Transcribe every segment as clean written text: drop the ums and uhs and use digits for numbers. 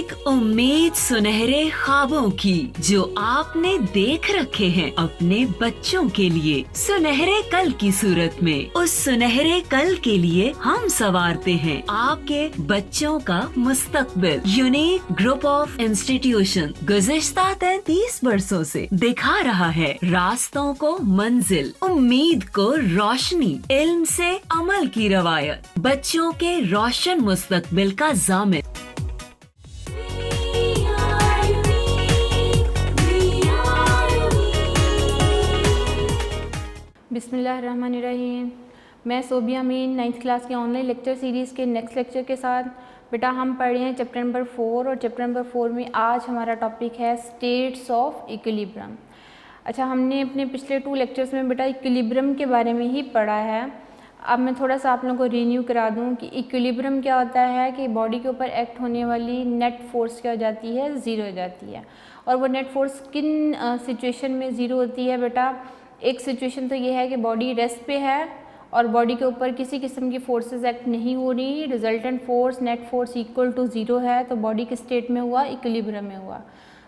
एक उम्मीद सुनहरे ख्वाबों की जो आपने देख रखे हैं अपने बच्चों के लिए, सुनहरे कल की सूरत में। उस सुनहरे कल के लिए हम संवारते हैं आपके बच्चों का मुस्तकबिल। यूनिक ग्रुप ऑफ इंस्टीट्यूशन गुज़िश्ता 33 वर्षों से दिखा रहा है रास्तों को मंजिल, उम्मीद को रोशनी, इल्म से अमल की रवायत, बच्चों के रोशन मुस्तकबिल का ज़ामिन। बिस्मिल्लाहिर्रहमानिर्रहीम। मैं सोबिया अमीन 9th क्लास के ऑनलाइन लेक्चर सीरीज़ के नेक्स्ट लेक्चर के साथ। बेटा हम पढ़ रहे हैं चैप्टर नंबर 4 और चैप्टर नंबर 4 में आज हमारा टॉपिक है स्टेट्स ऑफ इक्विलिब्रियम। अच्छा, हमने अपने पिछले 2 लेक्चर्स में बेटा इक्विलिब्रियम के बारे में ही पढ़ा है। अब मैं थोड़ा सा आप लोगों को रिन्यू करा दूं कि इक्विलिब्रियम क्या होता है कि बॉडी के ऊपर एक्ट होने वाली नेट फोर्स क्या हो जाती है, ज़ीरो हो जाती है। और वो नेट फोर्स किन सिचुएशन में ज़ीरो होती है बेटा? एक सिचुएशन तो ये है कि बॉडी रेस्ट पे है और बॉडी के ऊपर किसी किस्म की फोर्सेस एक्ट नहीं हो रही, resultant force net force equal to zero है, तो बॉडी किस स्टेट में हुआ? इक्विलिब्रियम में हुआ।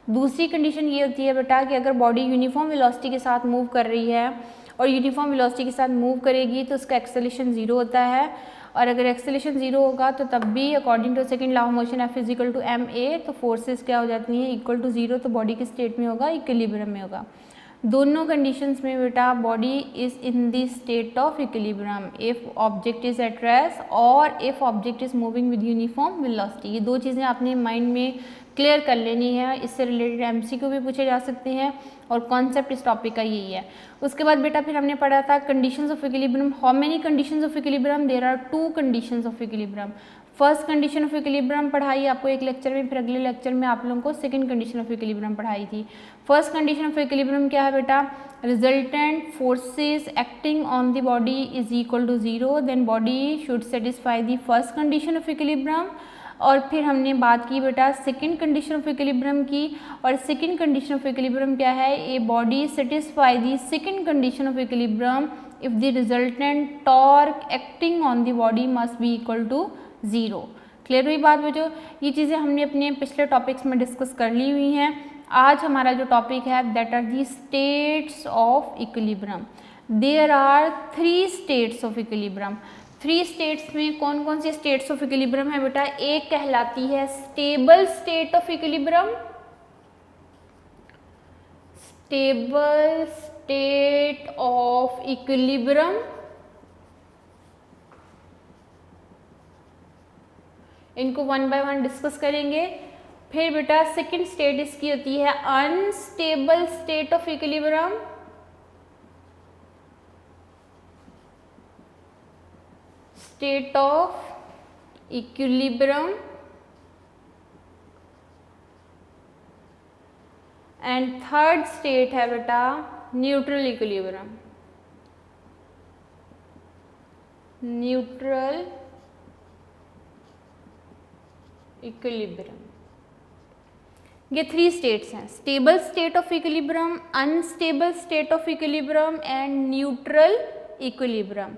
दूसरी कंडीशन ये होती है बेटा कि अगर बॉडी यूनिफॉर्म वेलोसिटी के साथ मूव कर रही है और यूनिफॉर्म वेलोसिटी के साथ मूव करेगी तो उसका एक्सेलेरेशन ज़ीरो होता है, और अगर एक्सेलेरेशन ज़ीरो होगा तो तब भी according to second law of motion F is equal to ma, तो फोर्सेस क्या हो जाती हैं? इक्वल टू ज़ीरो, तो बॉडी किस स्टेट में होगा? इक्विलिब्रियम में होगा। दोनों कंडीशंस में बेटा body is in the state of equilibrium if object is at rest और if object is moving with uniform velocity. ये 2 चीज़ें आपने माइंड में क्लियर कर लेनी है। इससे रिलेटेड MCQ भी पूछे जा सकते हैं और कॉन्सेप्ट इस टॉपिक का यही है। उसके बाद बेटा फिर हमने पढ़ा था conditions of equilibrium. How many conditions of equilibrium? There are 2 conditions of equilibrium. First condition of equilibrium पढ़ाई आपको एक लेक्चर में, फिर अगले लेक्चर में आप लोगों को सेकंड कंडीशन ऑफ इक्विलिब्रियम पढ़ाई थी। फर्स्ट कंडीशन ऑफ इक्विलिब्रियम क्या है बेटा? Resultant forces acting on the body is equal to zero, then body should satisfy the first condition of equilibrium. और फिर हमने बात की बेटा सेकंड कंडीशन ऑफ इक्विलिब्रियम की, और सेकंड कंडीशन ऑफ इक्विलिब्रियम क्या है? A body satisfy the second condition of equilibrium if the resultant torque acting on the body must be equal to zero. Clear हुई बात बच्चों? ये चीज़ें हमने अपने पिछले टॉपिक्स में डिस्कस कर ली हुई हैं। आज हमारा जो टॉपिक है that are the states of equilibrium. There are 3 states of equilibrium. 3 states में कौन कौन सी स्टेट्स ऑफ इक्विलिब्रियम है बेटा? एक कहलाती है stable state of equilibrium, stable state of equilibrium. इनको 1 बाय 1 डिस्कस करेंगे। फिर बेटा सेकंड स्टेट इसकी होती है unstable state of equilibrium, state of equilibrium. And third state है बेटा न्यूट्रल इक्विलिब्रियम, न्यूट्रल इक्विलिब्रियम। ये 3 स्टेट्स हैं, stable state of equilibrium, unstable state of equilibrium and neutral equilibrium.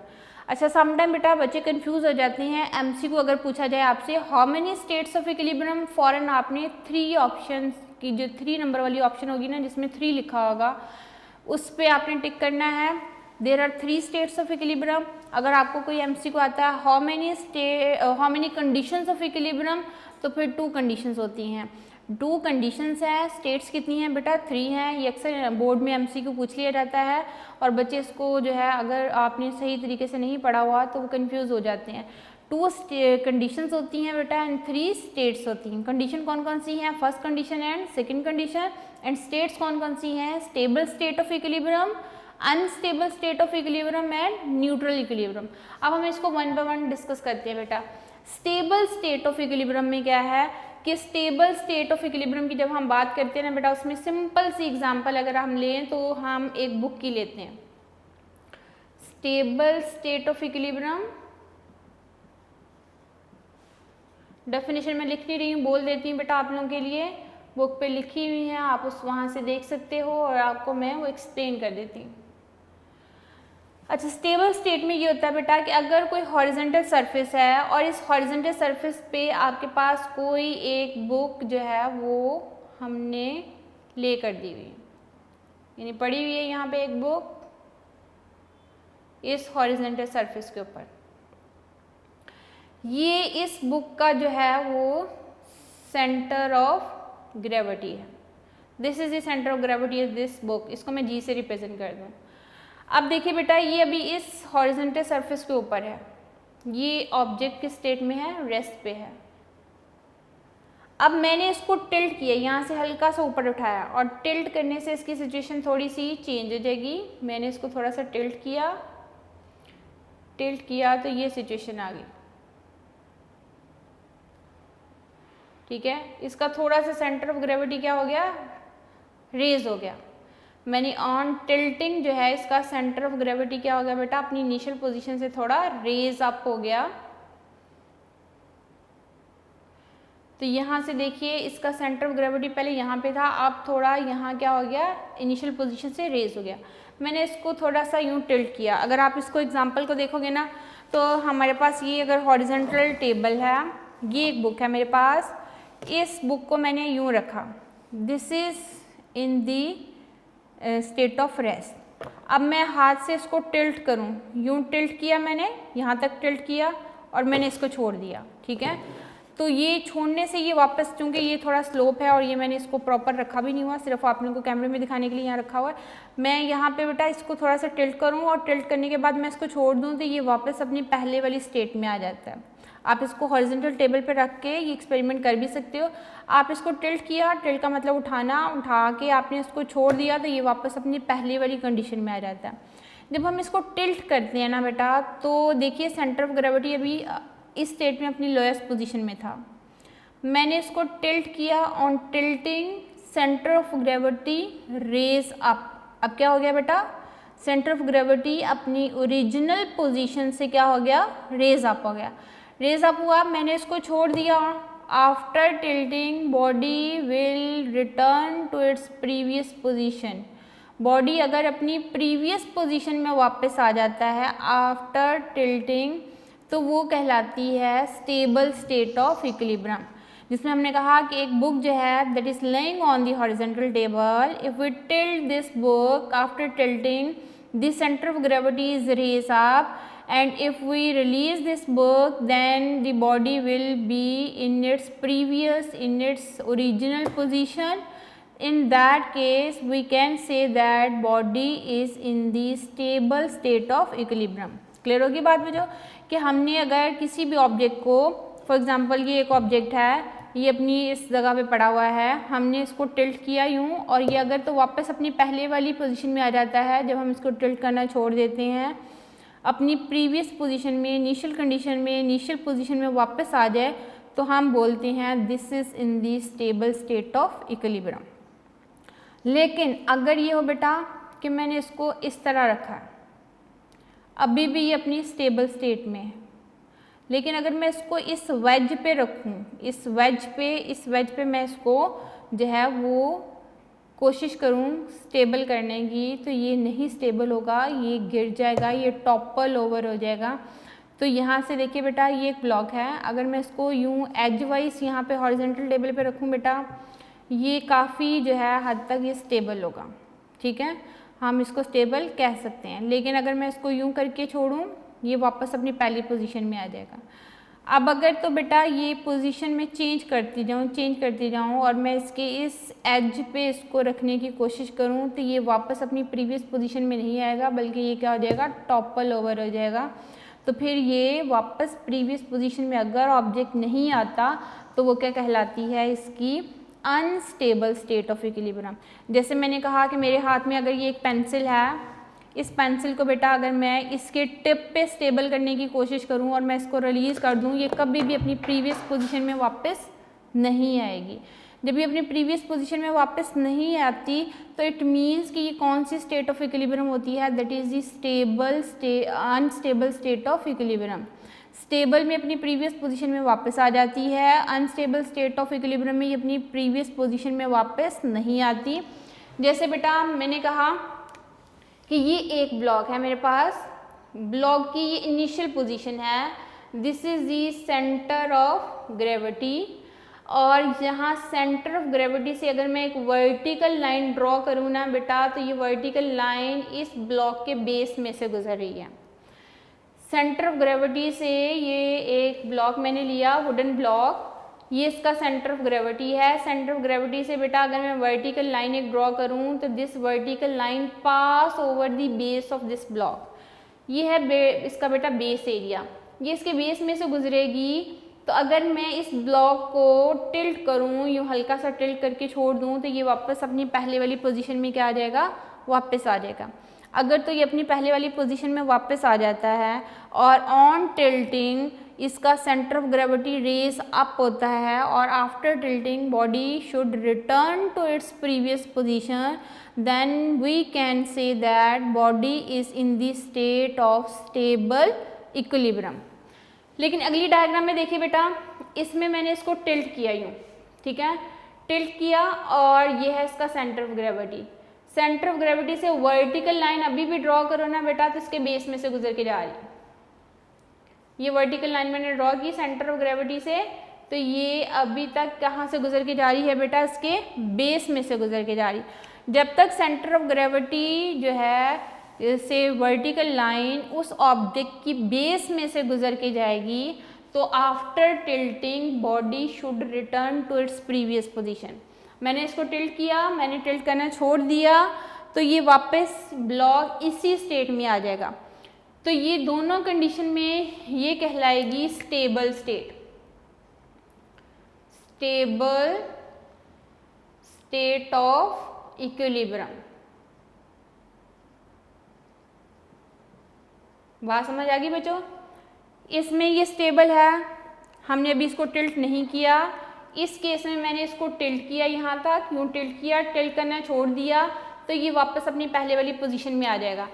अच्छा, समटाइम बेटा बच्चे कंफ्यूज हो जाते हैं। MCQ अगर पूछा जाए आपसे how many states of equilibrium, फॉरन आपने 3 ऑप्शन की जो 3 नंबर वाली ऑप्शन होगी ना जिसमें 3 लिखा होगा उस पर आपने टिक करना है। There are 3 states of equilibrium. अगर आपको कोई MCQ आता है how many conditions of equilibrium, तो फिर 2 कंडीशंस होती हैं। 2 कंडीशंस हैं। स्टेट्स कितनी हैं बेटा? 3 हैं। ये अक्सर बोर्ड में MCQ पूछ लिया जाता है और बच्चे इसको जो है अगर आपने सही तरीके से नहीं पढ़ा हुआ तो वो कन्फ्यूज़ हो जाते हैं। 2 कंडीशंस होती हैं बेटा एंड 3 स्टेट्स होती हैं। कंडीशन कौन कौन सी हैं? First condition and second condition. And states कौन कौन सी हैं? Stable state of equilibrium, unstable state of equilibrium and neutral equilibrium. अब हम इसको 1 बाय 1 डिस्कस करते हैं बेटा। स्टेबल स्टेट ऑफ इक्विलिब्रियम में क्या है कि स्टेबल स्टेट ऑफ इक्विलिब्रियम की जब हम बात करते हैं ना बेटा, उसमें सिंपल सी एग्जांपल अगर हम लें तो हम एक बुक की लेते हैं। Stable state of equilibrium definition में लिख नहीं रही हूँ, बोल देती हूँ बेटा आप लोगों के लिए। बुक पे लिखी हुई है, आप उस वहाँ से देख सकते हो और आपको मैं वो एक्सप्लेन कर देती हूँ। अच्छा, स्टेबल स्टेट में ये होता है बेटा कि अगर कोई हॉरिजॉन्टल सरफेस है और इस हॉरिजॉन्टल सरफेस पे आपके पास कोई एक बुक जो है वो हमने ले कर दी हुई है, यानी पड़ी हुई है यहाँ पे एक बुक इस हॉरिजॉन्टल सरफेस के ऊपर, ये इस बुक का जो है वो सेंटर ऑफ ग्रेविटी है। This is the centre of gravity is this book, इसको मैं जी से रिप्रेजेंट कर दूँ। अब देखिए बेटा, ये अभी इस हॉरिजॉन्टल सरफेस के ऊपर है, ये ऑब्जेक्ट किस स्टेट में है, रेस्ट पे है। अब मैंने इसको टिल्ट किया, यहाँ से हल्का सा ऊपर उठाया और टिल्ट करने से इसकी सिचुएशन थोड़ी सी चेंज हो जाएगी। मैंने इसको थोड़ा सा टिल्ट किया तो ये सिचुएशन आ गई, ठीक है। इसका थोड़ा सा सेंटर ऑफ ग्रेविटी क्या हो गया, रेज हो गया। मैंने ऑन टिल्टिंग जो है इसका सेंटर ऑफ ग्रेविटी क्या हो गया बेटा, अपनी इनिशियल पोजीशन से थोड़ा रेज अप हो गया। तो यहाँ से देखिए इसका सेंटर ऑफ ग्रेविटी पहले यहाँ पे था, अब थोड़ा यहाँ क्या हो गया, इनिशियल पोजीशन से रेज हो गया। मैंने इसको थोड़ा सा यूँ टिल्ट किया। अगर आप इसको एग्जांपल को देखोगे ना तो हमारे पास ये अगर हॉरिजॉन्टल टेबल है, ये एक बुक है मेरे पास, इस बुक को मैंने यूँ रखा, this is in the state of rest. अब मैं हाथ से इसको टिल्ट करूं, यूं टिल्ट किया मैंने, यहाँ तक टिल्ट किया और मैंने इसको छोड़ दिया, ठीक है। तो ये छोड़ने से ये वापस, चूँकि ये थोड़ा स्लोप है और ये मैंने इसको प्रॉपर रखा भी नहीं हुआ, सिर्फ आप लोगों को कैमरे में दिखाने के लिए यहाँ रखा हुआ है। मैं यहाँ पे बेटा इसको थोड़ा सा टिल्ट करूँ और टिल्ट करने के बाद मैं इसको छोड़ दूँ तो ये वापस अपनी पहले वाली स्टेट में आ जाता है। आप इसको हॉरिजॉन्टल टेबल पे रख के ये एक्सपेरिमेंट कर भी सकते हो। आप इसको टिल्ट किया, टिल्ट का मतलब उठाना, उठा के आपने इसको छोड़ दिया तो ये वापस अपनी पहले वाली कंडीशन में आ जाता है। जब हम इसको टिल्ट करते हैं ना बेटा, तो देखिए सेंटर ऑफ ग्रेविटी अभी इस स्टेट में अपनी लोएस्ट पोजीशन में था। मैंने इसको टिल्ट किया, on tilting centre of gravity raise up. अब क्या हो गया बेटा, सेंटर ऑफ ग्रेविटी अपनी ओरिजिनल पोजीशन से क्या हो गया, रेज अप हो गया। रेज अप हुआ, मैंने इसको छोड़ दिया। After tilting body will return to its previous position. Body अगर अपनी प्रीवियस पोजीशन में वापस आ जाता है आफ्टर टिल्टिंग तो वो कहलाती है स्टेबल स्टेट ऑफ इक्विलिब्रियम, जिसमें हमने कहा कि एक बुक जो है that is laying on the horizontal table, if we tilt this book after tilting the centre of gravity is raise up, and if we release this book then the body will be in its original position. In that case we can say that body is in the stable state of equilibrium. Clear होगी बात मुझे कि हमने अगर किसी भी object को, for example ये एक ऑब्जेक्ट है, ये अपनी इस जगह पे पड़ा हुआ है, हमने इसको टिल्ट किया यूँ और ये अगर तो वापस अपनी पहले वाली पोजीशन में आ जाता है। जब हम इसको टिल्ट करना छोड़ देते हैं, अपनी प्रीवियस पोजीशन में, इनिशियल कंडीशन में, इनिशियल पोजीशन में वापस आ जाए तो हम बोलते हैं this is in the stable state of equilibrium. लेकिन अगर ये हो बेटा कि मैंने इसको इस तरह रखा है, अभी भी ये अपनी स्टेबल स्टेट में है, लेकिन अगर मैं इसको इस वेज पे रखूँ, इस वेज पे मैं इसको जो है वो कोशिश करूँ स्टेबल करने की, तो ये नहीं स्टेबल होगा, ये गिर जाएगा, ये टॉपल ओवर हो जाएगा। तो यहाँ से देखिए बेटा ये एक ब्लॉक है, अगर मैं इसको यूँ एज वाइज यहाँ पे हॉरिजॉन्टल टेबल पे रखूँ बेटा, ये काफ़ी जो है हद तक ये स्टेबल होगा, ठीक है, हम इसको स्टेबल कह सकते हैं। लेकिन अगर मैं इसको यूँ करके छोड़ूँ, ये वापस अपनी पहली पोजीशन में आ जाएगा। अब अगर तो बेटा ये पोजीशन में चेंज करती जाऊँ और मैं इसके इस एज पे इसको रखने की कोशिश करूँ तो ये वापस अपनी प्रीवियस पोजीशन में नहीं आएगा, बल्कि ये क्या हो जाएगा, टॉपल ओवर हो जाएगा। तो फिर ये वापस प्रीवियस पोजीशन में अगर ऑब्जेक्ट नहीं आता तो वो क्या कहलाती है, इसकी अनस्टेबल स्टेट ऑफ इक्विलिब्रियम। जैसे मैंने कहा कि मेरे हाथ में अगर ये एक पेंसिल है, इस पेंसिल को बेटा अगर मैं इसके टिप पे स्टेबल करने की कोशिश करूं और मैं इसको रिलीज़ कर दूं, ये कभी भी अपनी प्रीवियस पोजीशन में वापस नहीं आएगी। जब ये अपनी प्रीवियस पोजीशन में वापस नहीं आती तो इट मीन्स कि ये कौन सी स्टेट ऑफ इक्विलिब्रियम होती है, that is the unstable state of equilibrium. Stable में अपनी प्रीवियस पोजीशन में वापस आ जाती है, अनस्टेबल स्टेट ऑफ इक्विलिब्रियम में ये अपनी प्रीवियस पोजीशन में वापस नहीं आती। जैसे बेटा मैंने कहा कि ये एक ब्लॉक है मेरे पास, ब्लॉक की ये इनिशियल पोजीशन है, this is the centre of gravity. और यहाँ सेंटर ऑफ ग्रेविटी से अगर मैं एक वर्टिकल लाइन ड्रॉ करूँ ना बेटा, तो ये वर्टिकल लाइन इस ब्लॉक के बेस में से गुजर रही है। सेंटर ऑफ ग्रेविटी से ये एक ब्लॉक मैंने लिया, वुडन ब्लॉक, ये इसका सेंटर ऑफ ग्रेविटी है। सेंटर ऑफ ग्रेविटी से बेटा अगर मैं वर्टिकल लाइन एक ड्रॉ करूँ तो this vertical line pass over the base of this block, ये है इसका बेटा बेस एरिया, ये इसके बेस में से गुजरेगी। तो अगर मैं इस ब्लॉक को टिल्ट करूँ, यूँ हल्का सा टिल्ट करके छोड़ दूँ, तो ये वापस अपनी पहले वाली पोजीशन में क्या आ जाएगा, वापस आ जाएगा। अगर तो ये अपनी पहले वाली पोजीशन में वापस आ जाता है और ऑन टिल्टिंग इसका centre of gravity raise up होता है और after tilting body should return to its previous position, then we can say that body is in the state of stable equilibrium. लेकिन अगली डायग्राम में देखिए बेटा, इसमें मैंने इसको टिल्ट किया यूँ, ठीक है, टिल्ट किया और ये है इसका centre of gravity. Centre of gravity से वर्टिकल लाइन अभी भी ड्रॉ करो ना बेटा, तो इसके बेस में से गुजर के जा रही है। ये वर्टिकल लाइन मैंने ड्रॉ की सेंटर ऑफ ग्रेविटी से, तो ये अभी तक कहाँ से गुजर के जा रही है बेटा, इसके बेस में से गुजर के जा रही। जब तक सेंटर ऑफ ग्रेविटी जो है से वर्टिकल लाइन उस ऑब्जेक्ट की बेस में से गुजर के जाएगी, तो after tilting body should return to its previous position. मैंने इसको टिल्ट किया, मैंने टिल्ट करना छोड़ दिया, तो ये वापस ब्लॉक इसी स्टेट में आ जाएगा। तो ये दोनों कंडीशन में ये कहलाएगी stable state, stable state of equilibrium. बात समझ आ गई बच्चों? इसमें ये स्टेबल है, हमने अभी इसको टिल्ट नहीं किया। इस केस में मैंने इसको टिल्ट किया, यहाँ तक यूँ टिल्ट किया, टिल्ट करना छोड़ दिया, तो ये वापस अपनी पहले वाली पोजीशन में आ जाएगा।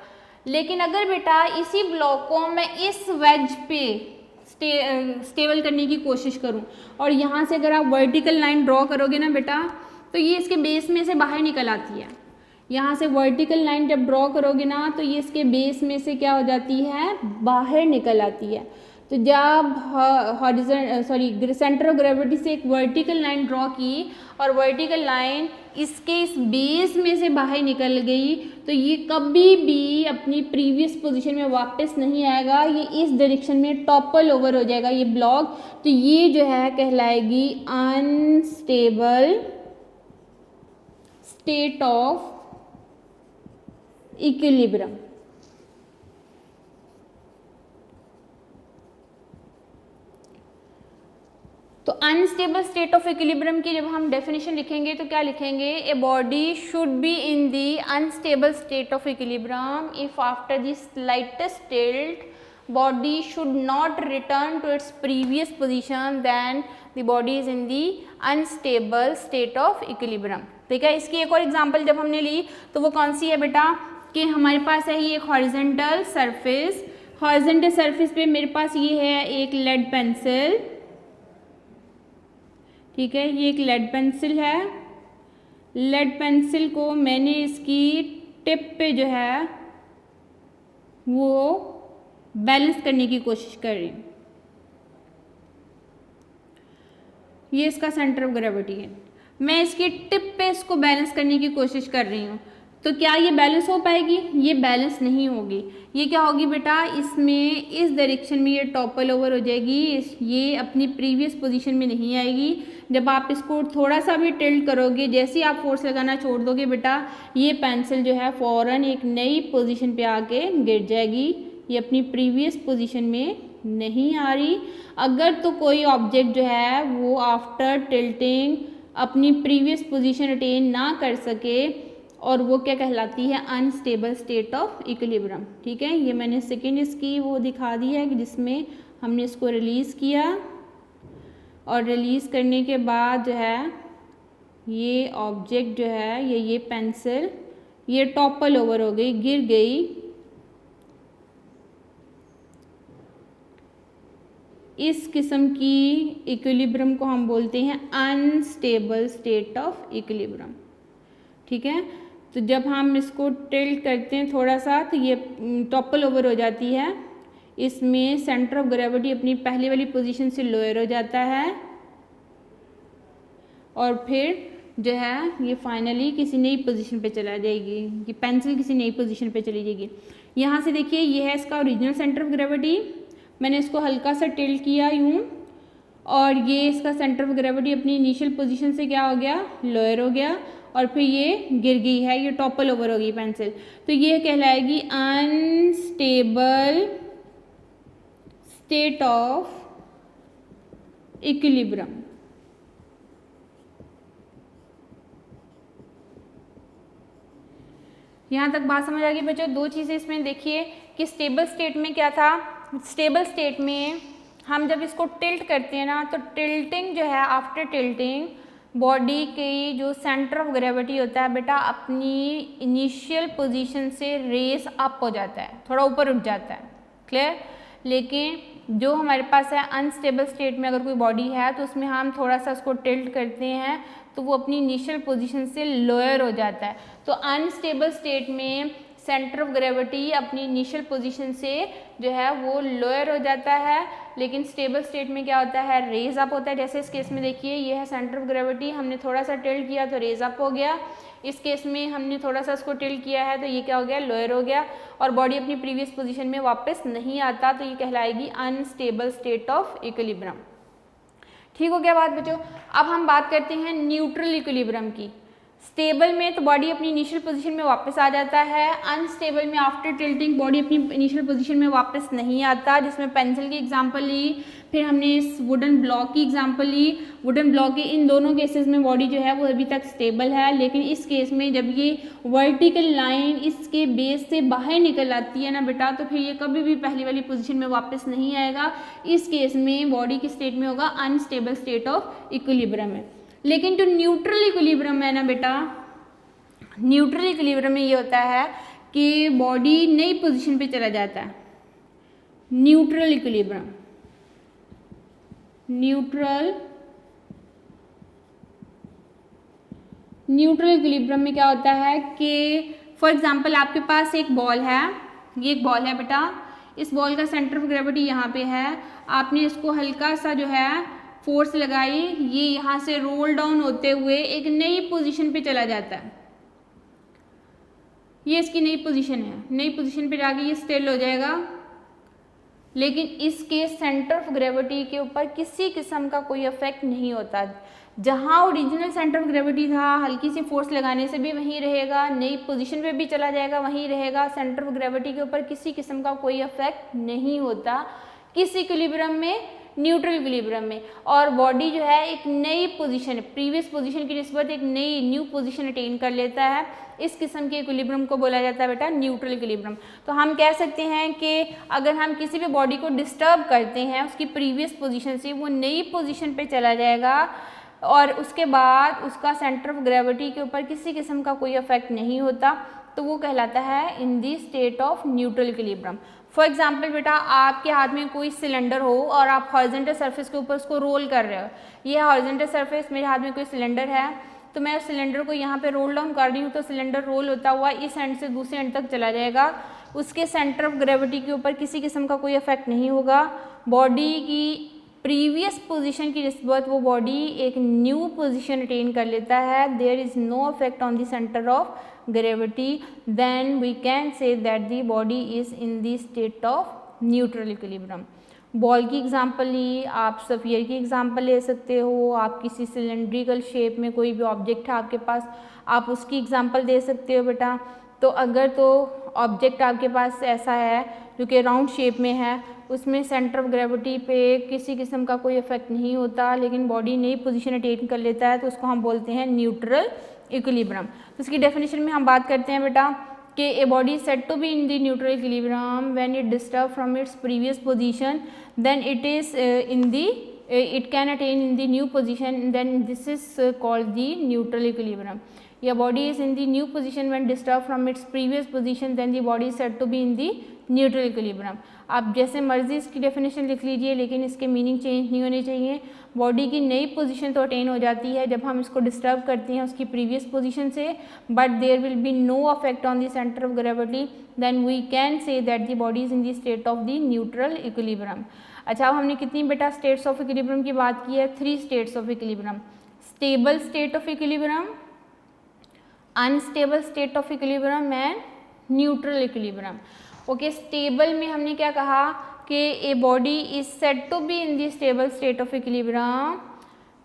लेकिन अगर बेटा इसी ब्लॉक को मैं इस वेज पे स्टेबल करने की कोशिश करूँ और यहाँ से अगर आप वर्टिकल लाइन ड्रॉ करोगे ना बेटा, तो ये इसके बेस में से बाहर निकल आती है। यहाँ से वर्टिकल लाइन जब ड्रॉ करोगे ना, तो ये इसके बेस में से क्या हो जाती है, बाहर निकल आती है। तो जब सेंटर ऑफ ग्रेविटी से एक वर्टिकल लाइन ड्रॉ की और वर्टिकल लाइन इसके इस बेस में से बाहर निकल गई, तो ये कभी भी अपनी प्रीवियस पोजीशन में वापस नहीं आएगा, ये इस डायरेक्शन में टॉपल ओवर हो जाएगा ये ब्लॉक। तो ये जो है कहलाएगी अनस्टेबल स्टेट ऑफ इक्विलिब्रियम। तो अनस्टेबल स्टेट ऑफ इक्विलिब्रियम की जब हम डेफिनेशन लिखेंगे तो क्या लिखेंगे, a body should be in the unstable state of equilibrium if after the slightest tilt body should not return to its previous position, then the body is in the unstable state of equilibrium. ठीक है, इसकी एक और example जब हमने ली तो वो कौन सी है बेटा, कि हमारे पास है ये एक हॉरिजॉन्टल सरफेस, हॉरिजॉन्टल सरफेस पे मेरे पास ये है एक लेड पेंसिल, ठीक है, ये एक लेड पेंसिल है। लेड पेंसिल को मैंने इसकी टिप पे जो है वो बैलेंस करने की कोशिश कर रही हूँ। ये इसका सेंटर ऑफ ग्रेविटी है, मैं इसकी टिप पे इसको बैलेंस करने की कोशिश कर रही हूँ, तो क्या ये बैलेंस हो पाएगी, ये बैलेंस नहीं होगी। ये क्या होगी बेटा, इसमें इस डायरेक्शन में ये टॉपल ओवर हो जाएगी, ये अपनी प्रीवियस पोजीशन में नहीं आएगी। जब आप इसको थोड़ा सा भी टिल्ट करोगे, जैसे ही आप फोर्स लगाना छोड़ दोगे बेटा, ये पेंसिल जो है फ़ौरन एक नई पोजीशन पे आके गिर जाएगी, ये अपनी प्रीवियस पोजीशन में नहीं आ रही। अगर तो कोई ऑब्जेक्ट जो है वो आफ्टर टिल्टिंग अपनी प्रीवियस पोजीशन अटेन ना कर सके, और वो क्या कहलाती है, अनस्टेबल स्टेट ऑफ इक्विलिब्रियम। ठीक है, ये मैंने सेकेंड इसकी वो दिखा दी है कि जिसमें हमने इसको रिलीज़ किया और रिलीज़ करने के बाद जो है ये ऑब्जेक्ट जो है ये पेंसिल ये टॉपल ओवर हो गई, गिर गई। इस किस्म की इक्विलिब्रियम को हम बोलते हैं अनस्टेबल स्टेट ऑफ इक्विलिब्रियम। ठीक है, तो जब हम इसको टिल्ट करते हैं थोड़ा सा तो ये टॉपल ओवर हो जाती है, इसमें सेंटर ऑफ ग्रेविटी अपनी पहले वाली पोजीशन से लोअर हो जाता है और फिर जो है ये फाइनली किसी नई पोजीशन पे चला जाएगी, ये पेंसिल किसी नई पोजीशन पे चली जाएगी। यहाँ से देखिए ये है इसका ओरिजिनल सेंटर ऑफ ग्रेविटी, मैंने इसको हल्का सा टिल्ट किया यूँ और ये इसका सेंटर ऑफ ग्रेविटी अपनी इनिशियल पोजीशन से क्या हो गया, लोअर हो गया और फिर ये गिर गई है, ये टॉपल ओवर हो गई पेंसिल। तो ये कहलाएगी अनस्टेबल स्टेट ऑफ इक्विलिब्रियम। यहाँ तक बात समझ आ गई बच्चों। दो चीज़ें इसमें देखिए कि स्टेबल स्टेट में क्या था, स्टेबल स्टेट में हम जब इसको टिल्ट करते हैं ना तो टिल्टिंग जो है, आफ्टर टिल्टिंग बॉडी की जो सेंटर ऑफ ग्रेविटी होता है बेटा अपनी इनिशियल पोजीशन से रेस अप हो जाता है, थोड़ा ऊपर उठ जाता है, क्लियर। लेकिन जो हमारे पास है अनस्टेबल स्टेट में अगर कोई बॉडी है तो उसमें हम थोड़ा सा उसको टिल्ट करते हैं तो वो अपनी इनिशियल पोजीशन से लोअर हो जाता है। तो अनस्टेबल स्टेट में सेंटर ऑफ ग्रेविटी अपनी इनिशियल पोजीशन से जो है वो लोअर हो जाता है, लेकिन स्टेबल स्टेट में क्या होता है, रेज अप होता है। जैसे इस केस में देखिए ये है सेंटर ऑफ ग्रेविटी, हमने थोड़ा सा टिल्ट किया तो रेज अप हो गया। इस केस में हमने थोड़ा सा इसको टिल्ट किया है तो ये क्या हो गया, लोअर हो गया और बॉडी अपनी प्रीवियस पोजीशन में वापस नहीं आता, तो ये कहलाएगी अनस्टेबल स्टेट ऑफ इक्विलिब्रियम। ठीक हो गया बात बच्चों। अब हम बात करते हैं न्यूट्रल इक्विलिब्रियम की। स्टेबल में तो बॉडी अपनी इनिशियल पोजीशन में वापस आ जाता है, अनस्टेबल में आफ्टर टिल्टिंग बॉडी अपनी इनिशियल पोजीशन में वापस नहीं आता, जिसमें पेंसिल की एग्जांपल ली, फिर हमने इस वुडन ब्लॉक की एग्जांपल ली। वुडन ब्लॉक के इन दोनों केसेस में बॉडी जो है वो अभी तक स्टेबल है, लेकिन इस केस में जब ये वर्टिकल लाइन इसके बेस से बाहर निकल आती है ना बेटा, तो फिर ये कभी भी पहली वाली पोजीशन में वापस नहीं आएगा। इस केस में बॉडी की स्टेट में होगा अनस्टेबल स्टेट ऑफ इक्विलिब्रियम में। लेकिन जो न्यूट्रल इक्विलिब्रियम है ना बेटा, न्यूट्रल इक्विलिब्रियम में ये होता है कि बॉडी नई पोजीशन पे चला जाता है। न्यूट्रल इक्विलिब्रियम, न्यूट्रल इक्विलिब्रियम में क्या होता है कि फॉर एग्जांपल आपके पास एक बॉल है, ये एक बॉल है बेटा, इस बॉल का सेंटर ऑफ ग्रेविटी यहाँ पे है, आपने इसको हल्का सा जो है फोर्स लगाई, ये यहाँ से रोल डाउन होते हुए एक नई पोजीशन पे चला जाता है। ये इसकी नई पोजीशन है, नई पोजीशन पे जाके ये स्टेबल हो जाएगा, लेकिन इसके सेंटर ऑफ ग्रेविटी के ऊपर किसी किस्म का कोई इफेक्ट नहीं होता। जहाँ ओरिजिनल सेंटर ऑफ ग्रेविटी था, हल्की सी फोर्स लगाने से भी वहीं रहेगा, नई पोजीशन पे भी चला जाएगा वहीं रहेगा, सेंटर ऑफ ग्रेविटी के ऊपर किसी किस्म का कोई इफेक्ट नहीं होता किस इक्विलिब्रियम में, न्यूट्रल इक्विलिब्रियम में। और बॉडी जो है एक नई पोजीशन, प्रीवियस पोजीशन की निस्बत एक नई न्यू पोजीशन अटेन कर लेता है, इस किस्म के इक्विलिब्रियम को बोला जाता है बेटा न्यूट्रल इक्विलिब्रियम। तो हम कह सकते हैं कि अगर हम किसी भी बॉडी को डिस्टर्ब करते हैं उसकी प्रीवियस पोजीशन से, वो नई पोजीशन पे चला जाएगा और उसके बाद उसका सेंटर ऑफ ग्रेविटी के ऊपर किसी किस्म का कोई इफेक्ट नहीं होता, तो वो कहलाता है in the state of neutral equilibrium. For example बेटा आपके हाथ में कोई सिलेंडर हो और आप हॉरिजॉन्टल सरफेस के ऊपर उसको रोल कर रहे हो, ये हॉरिजॉन्टल सरफेस, मेरे हाथ में कोई सिलेंडर है, तो मैं उस सिलेंडर को यहाँ पे रोल डाउन कर रही हूँ, तो सिलेंडर रोल होता हुआ इस एंड से दूसरे एंड तक चला जाएगा, उसके सेंटर ऑफ ग्रेविटी के ऊपर किसी किस्म का कोई इफेक्ट नहीं होगा। बॉडी की प्रीवियस पोजीशन की निस्बत वो बॉडी एक न्यू पोजीशन अटेन कर लेता है, there is no effect on the centre of gravity, then we can say that the body is in the state of neutral equilibrium. Ball की example ली, आप स्फीयर की एग्जांपल ले सकते हो, आप किसी सिलेंड्रिकल शेप में कोई भी ऑब्जेक्ट है आपके पास, आप उसकी एग्जांपल दे सकते हो बेटा। तो अगर तो ऑब्जेक्ट आपके पास ऐसा है जो कि राउंड शेप में है, उसमें सेंटर ऑफ ग्रेविटी पे किसी किस्म का कोई इफेक्ट नहीं होता, लेकिन बॉडी नई पोजीशन अटेन कर लेता है, तो उसको हम बोलते हैं न्यूट्रल इक्विलिब्रियम। तो इसकी डेफिनेशन में हम बात करते हैं बेटा कि a body is said to be in the neutral equilibrium when it disturbed from its previous position, then it is in the it can attain in the new position, then this is called the neutral equilibrium. Your body is in the new position when disturbed from its previous position, then the body is said to be in the neutral equilibrium. आप जैसे मर्जी इसकी definition लिख लीजिए, लेकिन इसके meaning change नहीं होने चाहिए. बॉडी की नई पोजीशन तो अटेन हो जाती है जब हम इसको डिस्टर्ब करते हैं उसकी प्रीवियस पोजीशन से, but there will be no affect on the centre of gravity, then we can say that the body is in the state of the neutral equilibrium. अच्छा, अब हमने कितनी बेटा स्टेट्स ऑफ इक्विलिब्रियम की बात की है? 3 states of equilibrium. Stable state of equilibrium, unstable state of equilibrium and neutral equilibrium. Okay, stable में हमने क्या कहा कि a body is said to be in the stable state of equilibrium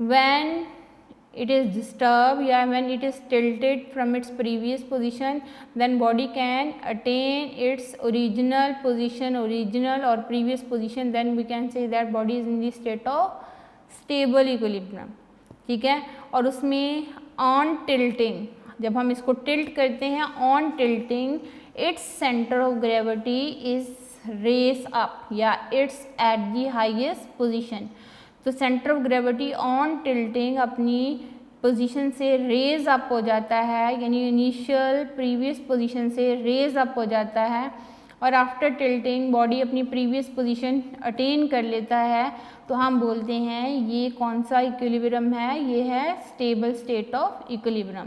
when it is disturbed, yeah, when it is tilted from its previous position, then body can attain its original position, original or previous position, then we can say that body is in the state of stable equilibrium. ठीक है, और उसमें on tilting, जब हम इसको tilt करते हैं, on tilting its center of gravity is raised up, या it's at the highest position. तो centre of gravity on tilting अपनी पोजीशन से रेज अप हो जाता है, यानी इनिशियल प्रीवियस पोजीशन से रेज अप हो जाता है, और आफ्टर टिल्टिंग बॉडी अपनी प्रीवियस पोजीशन अटेन कर लेता है, तो हम बोलते हैं ये कौन सा इक्विलिब्रियम है? ये है स्टेबल स्टेट ऑफ इक्विलिब्रियम.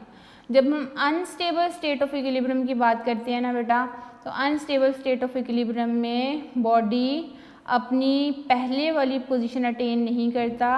जब हम अनस्टेबल स्टेट ऑफ इक्विलिब्रियम की बात करते हैं ना बेटा, तो अनस्टेबल स्टेट ऑफ इक्विलिब्रियम में बॉडी अपनी पहले वाली पोजीशन अटेन नहीं करता,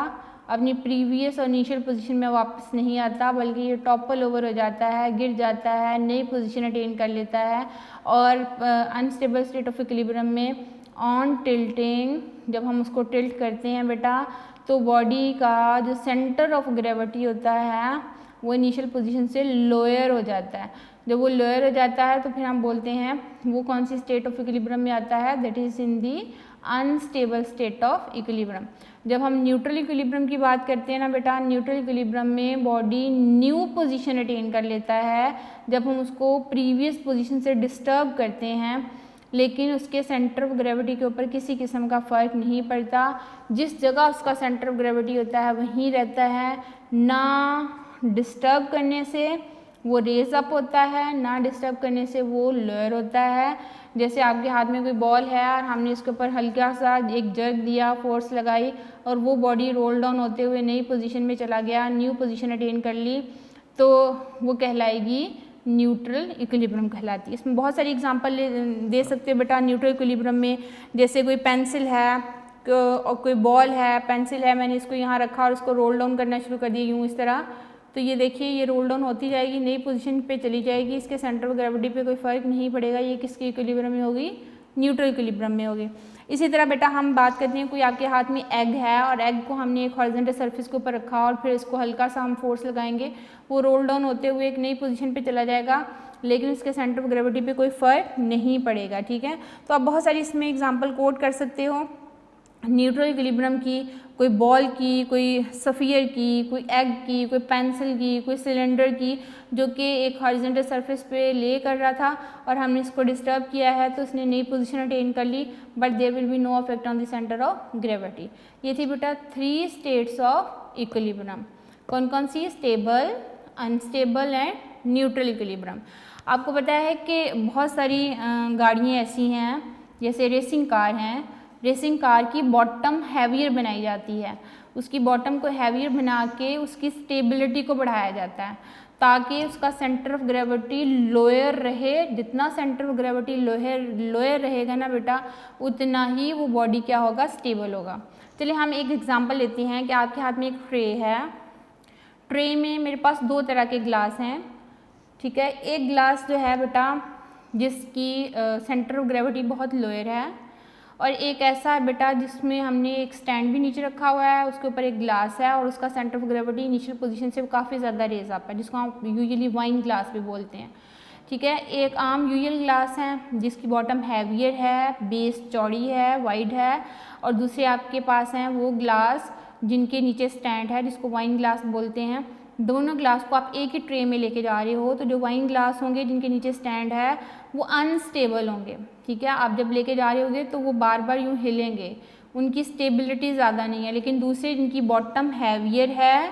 अपनी प्रीवियस और इनिशियल पोजीशन में वापस नहीं आता, बल्कि ये टॉपल ओवर हो जाता है, गिर जाता है, नई पोजीशन अटेन कर लेता है. और अनस्टेबल स्टेट ऑफ इक्विलिब्रियम में ऑन टिल्टिंग, जब हम उसको टिल्ट करते हैं बेटा, तो बॉडी का जो सेंटर ऑफ ग्रेविटी होता है वो इनिशियल पोजीशन से लोअर हो जाता है. जब वो लोअर हो जाता है तो फिर हम बोलते हैं वो कौन सी स्टेट ऑफ इक्विलिब्रियम में आता है? That is in the unstable state of equilibrium. जब हम न्यूट्रल इक्विलिब्रियम की बात करते हैं ना बेटा, न्यूट्रल इक्विलिब्रियम में बॉडी न्यू पोजीशन अटेन कर लेता है जब हम उसको प्रीवियस पोजीशन से डिस्टर्ब करते हैं, लेकिन उसके सेंटर ऑफ ग्रेविटी के ऊपर किसी किस्म का फ़र्क नहीं पड़ता. जिस जगह उसका सेंटर ऑफ ग्रेविटी होता है वहीं रहता है, ना डिस्टर्ब करने से वो रेज अप होता है, ना डिस्टर्ब करने से वो लोअर होता है. जैसे आपके हाथ में कोई बॉल है और हमने इसके ऊपर हल्का सा एक जर्क दिया, फोर्स लगाई, और वो बॉडी रोल डाउन होते हुए नई पोजीशन में चला गया, न्यू पोजीशन अटेन कर ली, तो वो कहलाएगी न्यूट्रल इक्विलिब्रियम कहलाती है. इसमें बहुत सारी एग्जांपल दे सकते हो बेटा न्यूट्रल इक्विलिब्रियम में. जैसे कोई पेंसिल है और कोई बॉल है, पेंसिल है, मैंने इसको यहाँ रखा और उसको रोल डाउन करना शुरू कर दिया यूँ इस तरह, तो ये देखिए ये रोल डाउन होती जाएगी, नई पोजीशन पे चली जाएगी, इसके सेंटर ऑफ ग्रेविटी पे कोई फ़र्क नहीं पड़ेगा. ये किसके इक्विलिब्रियम में होगी? न्यूट्रल इक्विलिब्रियम में होगी. इसी तरह बेटा हम बात करते हैं, कोई आपके हाथ में एग है और एग को हमने एक हॉरिजॉन्टल सरफेस के ऊपर रखा और फिर इसको हल्का सा हम फोर्स लगाएंगे, वो रोल डाउन होते हुए एक नई पोजीशन पे चला जाएगा, लेकिन उसके सेंटर ऑफ ग्रेविटी पे कोई फ़र्क नहीं पड़ेगा. ठीक है, तो आप बहुत सारी इसमें एग्जाम्पल कोट कर सकते हो न्यूट्रल इक्विलिब्रियम की, कोई बॉल की, कोई सफ़ियर की, कोई एग की, कोई पेंसिल की, कोई सिलेंडर की, जो कि एक हॉरिजॉन्टल सरफेस पे ले कर रहा था और हमने इसको डिस्टर्ब किया है तो उसने नई पोजीशन अटेन कर ली, but there will be no affect on the centre of gravity. ये थी बेटा 3 स्टेट्स ऑफ इक्विलिब्रियम. कौन कौन सी? Stable, unstable and neutral equilibrium. आपको पता है कि बहुत सारी गाड़ियाँ ऐसी हैं, जैसे रेसिंग कार हैं, रेसिंग कार की बॉटम हैवियर बनाई जाती है, उसकी बॉटम को हैवियर बना के उसकी स्टेबिलिटी को बढ़ाया जाता है ताकि उसका सेंटर ऑफ ग्रेविटी लोअर रहे. जितना सेंटर ऑफ ग्रेविटी लोअर रहेगा ना बेटा, उतना ही वो बॉडी क्या होगा? स्टेबल होगा. चलिए हम एक एग्जांपल लेते हैं कि आपके हाथ में एक ट्रे है, ट्रे में मेरे पास 2 तरह के ग्लास हैं. ठीक है, एक ग्लास जो है बेटा जिसकी सेंटर ऑफ ग्रेविटी बहुत लोअर है, और एक ऐसा है बेटा जिसमें हमने एक स्टैंड भी नीचे रखा हुआ है, उसके ऊपर एक ग्लास है और उसका centre of gravity initial position से काफ़ी ज़्यादा रेज अप है, जिसको हम यूजुअली वाइन ग्लास भी बोलते हैं. ठीक है, एक आम यूजुअल ग्लास है जिसकी बॉटम हैवियर है, बेस चौड़ी है, वाइड है, और दूसरे आपके पास हैं वो ग्लास जिनके नीचे स्टैंड है, जिसको वाइन ग्लास बोलते हैं. दोनों ग्लास को आप एक ही ट्रे में लेके जा रहे हो, तो जो वाइन ग्लास होंगे जिनके नीचे स्टैंड है वो अनस्टेबल होंगे. ठीक है, आप जब लेके जा रहे होगे तो वो बार बार यूँ हिलेंगे, उनकी स्टेबिलिटी ज़्यादा नहीं है, लेकिन दूसरे जिनकी बॉटम हैवियर है,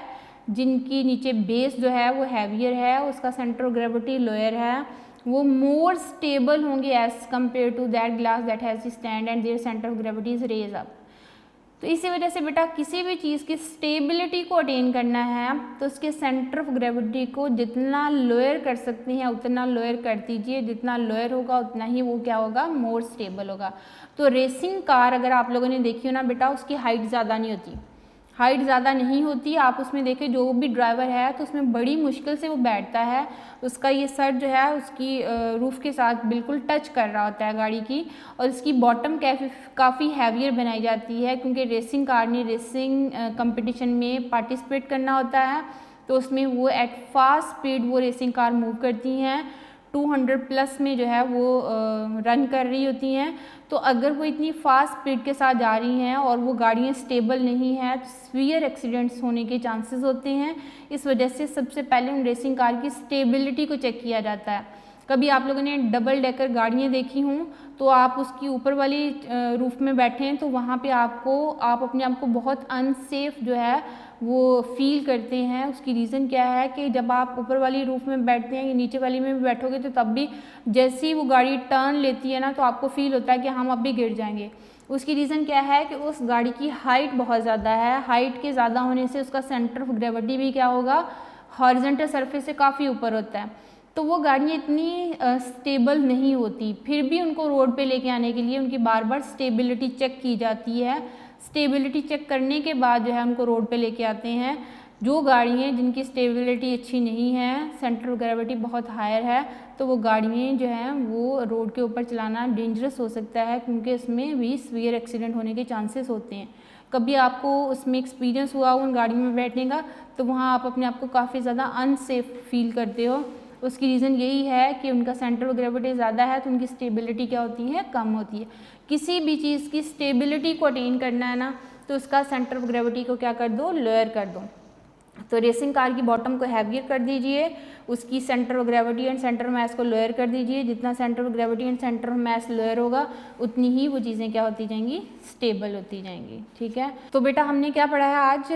जिनकी नीचे बेस जो है वो हैवियर है, उसका सेंटर ऑफ ग्रेविटी लोअर है, वो मोर स्टेबल होंगे as compare to that glass that has stand and their centre of gravity is raise up. तो इसी वजह से बेटा किसी भी चीज़ की स्टेबिलिटी को अटेन करना है तो उसके सेंटर ऑफ ग्रेविटी को जितना लोअर कर सकते हैं उतना लोअर कर दीजिए, जितना लोअर होगा उतना ही वो क्या होगा, मोर स्टेबल होगा। तो रेसिंग कार अगर आप लोगों ने देखी हो ना बेटा, उसकी हाइट ज़्यादा नहीं होती, हाइट ज़्यादा नहीं होती। आप उसमें देखें जो भी ड्राइवर है तो उसमें बड़ी मुश्किल से वो बैठता है, उसका ये सर जो है उसकी रूफ़ के साथ बिल्कुल टच कर रहा होता है गाड़ी की, और इसकी बॉटम काफ़ी हैवियर बनाई जाती है क्योंकि रेसिंग कार ने रेसिंग कंपटीशन में पार्टिसिपेट करना होता है। तो उसमें वो एट फास्ट स्पीड वो रेसिंग कार मूव करती हैं, 200 प्लस में जो है वो रन कर रही होती हैं। तो अगर वो इतनी फास्ट स्पीड के साथ जा रही हैं और वो गाड़ियाँ स्टेबल नहीं हैं तो सीवियर एक्सीडेंट्स होने के चांसेस होते हैं। इस वजह से सबसे पहले उन रेसिंग कार की स्टेबिलिटी को चेक किया जाता है। कभी आप लोगों ने डबल डेकर गाड़ियाँ देखी हों तो आप उसकी ऊपर वाली रूफ में बैठे हैं तो वहाँ पे आप अपने आप को बहुत अनसेफ जो है वो फील करते हैं। उसकी रीज़न क्या है कि जब आप ऊपर वाली रूफ में बैठते हैं या नीचे वाली में भी बैठोगे तो तब भी जैसे ही वो गाड़ी टर्न लेती है ना तो आपको फील होता है कि हम अब भी गिर जाएंगे। उसकी रीज़न क्या है कि उस गाड़ी की हाइट बहुत ज़्यादा है, हाइट के ज़्यादा होने से उसका सेंटर ऑफ ग्रेविटी भी क्या होगा, हॉरिजॉन्टल सरफेस से काफ़ी ऊपर होता है। तो वो गाड़ियाँ इतनी स्टेबल नहीं होती, फिर भी उनको रोड पे लेके आने के लिए उनकी बार बार स्टेबिलिटी चेक की जाती है। स्टेबिलिटी चेक करने के बाद जो है उनको रोड पे लेके आते हैं। जो गाड़ियाँ जिनकी स्टेबिलिटी अच्छी नहीं है, सेंटर ऑफ ग्रेविटी बहुत हायर है, तो वो गाड़ियाँ जो हैं वो रोड के ऊपर चलाना डेंजरस हो सकता है क्योंकि उसमें भी सीवियर एक्सीडेंट होने के चांसेस होते हैं। कभी आपको उसमें एक्सपीरियंस हुआ उन गाड़ियों में बैठने का तो वहाँ आप अपने आप को काफ़ी ज़्यादा अनसेफ फील करते हो। उसकी रीज़न यही है कि उनका सेंटर ऑफ ग्रेविटी ज़्यादा है तो उनकी स्टेबिलिटी क्या होती है, कम होती है। किसी भी चीज़ की स्टेबिलिटी को अटेन करना है ना तो उसका सेंटर ऑफ ग्रेविटी को क्या कर दो, लोअर कर दो। तो रेसिंग कार की बॉटम को हैवियर कर दीजिए, उसकी centre of gravity and centre of mass को लोअर कर दीजिए। जितना centre of gravity and centre of mass lower होगा उतनी ही वो चीज़ें क्या होती जाएंगी, स्टेबल होती जाएंगी। ठीक है, तो बेटा हमने क्या पढ़ा है आज,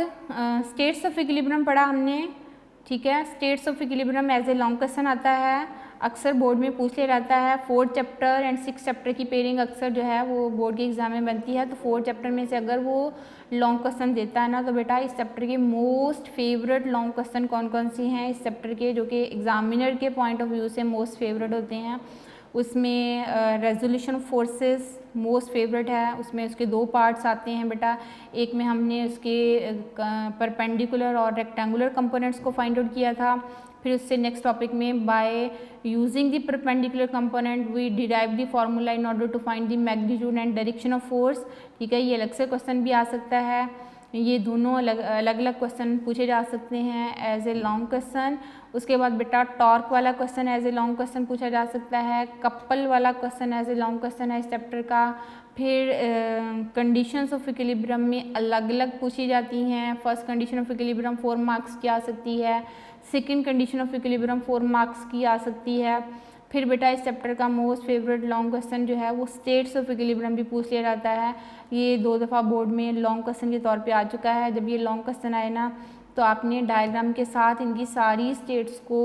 स्टेट्स ऑफ इक्विलिब्रियम पढ़ा हमने। ठीक है, states of equilibrium as a long question आता है, अक्सर बोर्ड में पूछ ले जाता है। 4th chapter and 6th chapter की पेयरिंग अक्सर जो है वो बोर्ड के एग्जाम में बनती है। तो 4th चैप्टर में से अगर वो लॉन्ग क्वेश्चन देता है ना तो बेटा इस चैप्टर के मोस्ट फेवरेट लॉन्ग क्वेश्चन कौन कौन सी हैं इस चैप्टर के, जो कि एग्जामिनर के पॉइंट ऑफ व्यू से मोस्ट फेवरेट होते हैं। उसमें resolution of forces most favourite है, उसमें उसके 2 पार्ट्स आते हैं बेटा। एक में हमने उसके परपेंडिकुलर और रेक्टेंगुलर कंपोनेंट्स को फाइंड आउट किया था। फिर उससे नेक्स्ट टॉपिक में by using the perpendicular component we derive the formula in order to find the magnitude and direction of force. ठीक है, ये अलग से क्वेश्चन भी आ सकता है। ये दोनों अलग अलग क्वेश्चन पूछे जा सकते हैं एज ए लॉन्ग क्वेश्चन। उसके बाद बेटा टॉर्क वाला question as a long question पूछा जा सकता है, कपल वाला question as a long question है इस चैप्टर का। फिर कंडीशंस ऑफ इक्विलिब्रियम में अलग अलग पूछी जाती हैं। First condition of equilibrium 4 marks की आ सकती है, second condition of equilibrium 4 marks की आ सकती है। फिर बेटा इस चैप्टर का मोस्ट फेवरेट लॉन्ग क्वेश्चन जो है वो स्टेट्स ऑफ इक्विलिब्रियम भी पूछ लिया जाता है। ये 2 दफ़ा बोर्ड में लॉन्ग क्वेश्चन के तौर पे आ चुका है। जब ये लॉन्ग क्वेश्चन आए ना तो आपने डायग्राम के साथ इनकी सारी स्टेट्स को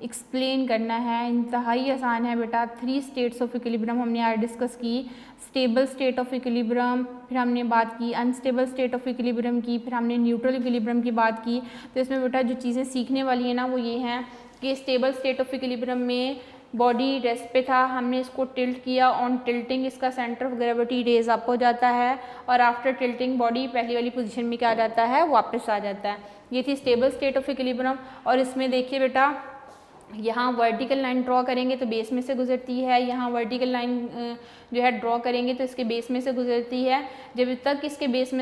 एक्सप्लेन करना है। इंतहाई आसान है बेटा। 3 स्टेट्स ऑफ इक्विलिब्रियम हमने आज डिस्कस की, स्टेबल स्टेट ऑफ इक्विलिब्रियम, फिर हमने बात की अनस्टेबल स्टेट ऑफ इक्विलिब्रियम की, फिर हमने न्यूट्रल इक्विलिब्रियम की बात की। तो इसमें बेटा जो चीज़ें सीखने वाली है ना वो ये हैं कि स्टेबल स्टेट ऑफ इक्विलिब्रियम में बॉडी रेस्ट पे था, हमने इसको टिल्ट किया, ऑन टिल्टिंग इसका centre of gravity raise up हो जाता है और आफ्टर टिल्टिंग बॉडी पहली वाली पोजीशन में क्या आ जाता है, वापस आ जाता है। ये थी स्टेबल स्टेट ऑफ इक्विलिब्रियम। और इसमें देखिए बेटा यहाँ वर्टिकल लाइन ड्रॉ करेंगे तो बेस में से गुजरती है, यहाँ वर्टिकल लाइन जो है ड्रॉ करेंगे तो इसके बेस में से गुजरती है। जब तक इसके बेस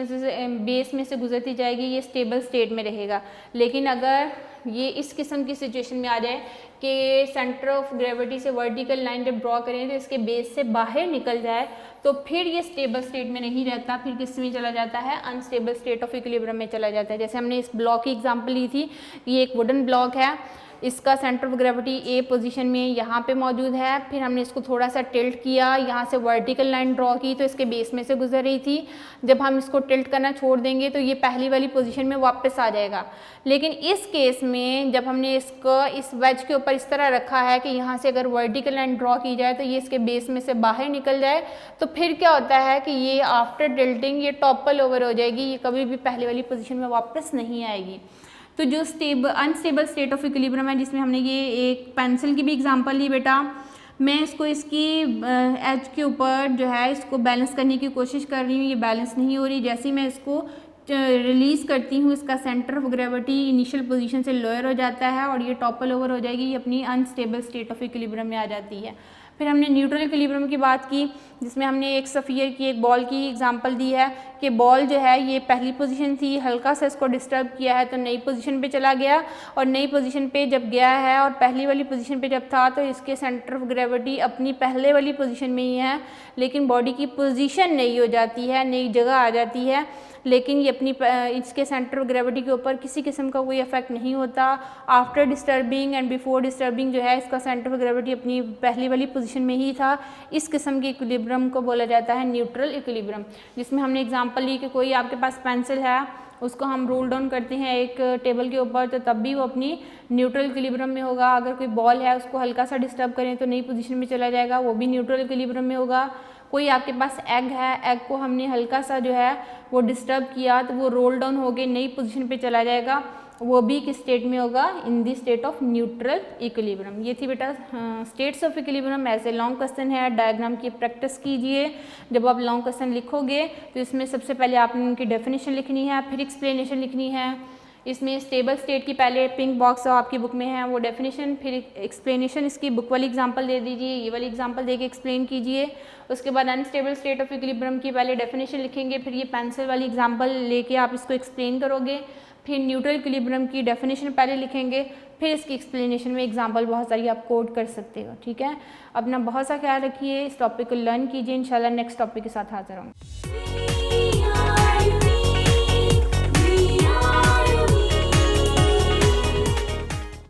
में से गुजरती जाएगी ये स्टेबल स्टेट में रहेगा। लेकिन अगर ये इस किस्म की सिचुएशन में आ जाए कि सेंटर ऑफ ग्रेविटी से वर्टिकल लाइन जब ड्रॉ करें तो इसके बेस से बाहर निकल जाए तो फिर ये स्टेबल स्टेट में नहीं रहता, फिर किस में चला जाता है, अनस्टेबल स्टेट ऑफ इक्विलिब्रियम में चला जाता है। जैसे हमने इस ब्लॉक की एग्जांपल ली थी, ये एक वुडन ब्लॉक है, इसका centre of gravity A position में यहाँ पे मौजूद है। फिर हमने इसको थोड़ा सा टिल्ट किया, यहाँ से वर्टिकल लाइन ड्रॉ की तो इसके बेस में से गुजर रही थी। जब हम इसको टिल्ट करना छोड़ देंगे तो ये पहली वाली पोजीशन में वापस आ जाएगा। लेकिन इस केस में जब हमने इसको इस वेज के ऊपर इस तरह रखा है कि यहाँ से अगर वर्टिकल लाइन ड्रॉ की जाए तो ये इसके बेस में से बाहर निकल जाए, तो फिर क्या होता है कि ये आफ्टर टिल्टिंग ये टॉपल ओवर हो जाएगी, ये कभी भी पहले वाली पोजीशन में वापस नहीं आएगी। तो जो अनस्टेबल स्टेट ऑफ इक्विलिब्रियम है, जिसमें हमने ये एक पेंसिल की भी एग्जांपल ली बेटा, मैं इसको इसकी एज के ऊपर जो है इसको बैलेंस करने की कोशिश कर रही हूँ, ये बैलेंस नहीं हो रही। जैसे ही मैं इसको रिलीज़ करती हूँ इसका centre of gravity initial position से लोअर हो जाता है और ये टॉपल ओवर हो जाएगी, ये अपनी अनस्टेबल स्टेट ऑफ इक्विलिब्रियम में आ जाती है। फिर हमने न्यूट्रल इक्विलिब्रियम की बात की, जिसमें हमने एक सफ़ियर की एक बॉल की एग्जांपल दी है कि बॉल जो है ये पहली पोजीशन थी, हल्का सा इसको डिस्टर्ब किया है तो नई पोजीशन पे चला गया, और नई पोजीशन पे जब गया है और पहली वाली पोजीशन पे जब था तो इसके सेंटर ऑफ ग्रेविटी अपनी पहले वाली पोजीशन में ही है, लेकिन बॉडी की पोजीशन नई हो जाती है, नई जगह आ जाती है, लेकिन ये अपनी इसके सेंटर ऑफ ग्रेविटी के ऊपर किसी किस्म का कोई इफेक्ट नहीं होता। After disturbing and before disturbing जो है इसका सेंटर ऑफ ग्रेविटी अपनी पहली वाली पोजीशन में ही था। इस किस्म के इक्विलिब्रियम को बोला जाता है न्यूट्रल इक्विलिब्रियम, जिसमें हमने एग्जांपल ली कि कोई आपके पास पेंसिल है, उसको हम रोल डाउन करते हैं एक टेबल के ऊपर तो तब भी वो अपनी न्यूट्रल इक्विलिब्रियम में होगा। अगर कोई बॉल है उसको हल्का सा डिस्टर्ब करें तो नई पोजीशन में चला जाएगा, वो भी न्यूट्रल इक्विलिब्रियम में होगा। कोई आपके पास एग है, एग को हमने हल्का सा जो है वो डिस्टर्ब किया तो वो रोल डाउन हो गए नई पोजीशन पे चला जाएगा, वो भी किस स्टेट में होगा, in the state of neutral equilibrium. ये थी बेटा स्टेट्स ऑफ इक्विलिब्रियम। ऐसे लॉन्ग क्वेश्चन है, डायग्राम की प्रैक्टिस कीजिए। जब आप लॉन्ग क्वेश्चन लिखोगे तो इसमें सबसे पहले आपने उनकी डेफिनेशन लिखनी है, फिर एक्सप्लेनेशन लिखनी है। इसमें स्टेबल स्टेट की पहले पिंक बॉक्स आपकी बुक में है वो डेफिनेशन, फिर एक्सप्लेनेशन इसकी बुक वाली एग्जांपल दे दीजिए, ये वाली एग्जांपल देके एक्सप्लेन कीजिए। उसके बाद अनस्टेबल स्टेट ऑफ इक्विलिब्रियम की पहले डेफिनेशन लिखेंगे, फिर ये पेंसिल वाली एग्जांपल लेके आप इसको एक्सप्लेन करोगे, फिर न्यूट्रल इक्विलिब्रियम की डेफिनेशन पहले लिखेंगे, फिर इसकी एक्सप्लेनेशन में एग्जांपल बहुत सारी आप कोड कर सकते हो। ठीक है, अपना बहुत सा ख्याल रखिए, इस टॉपिक को लर्न कीजिए, इंशाल्लाह नेक्स्ट टॉपिक के साथ हाजिर होंगे।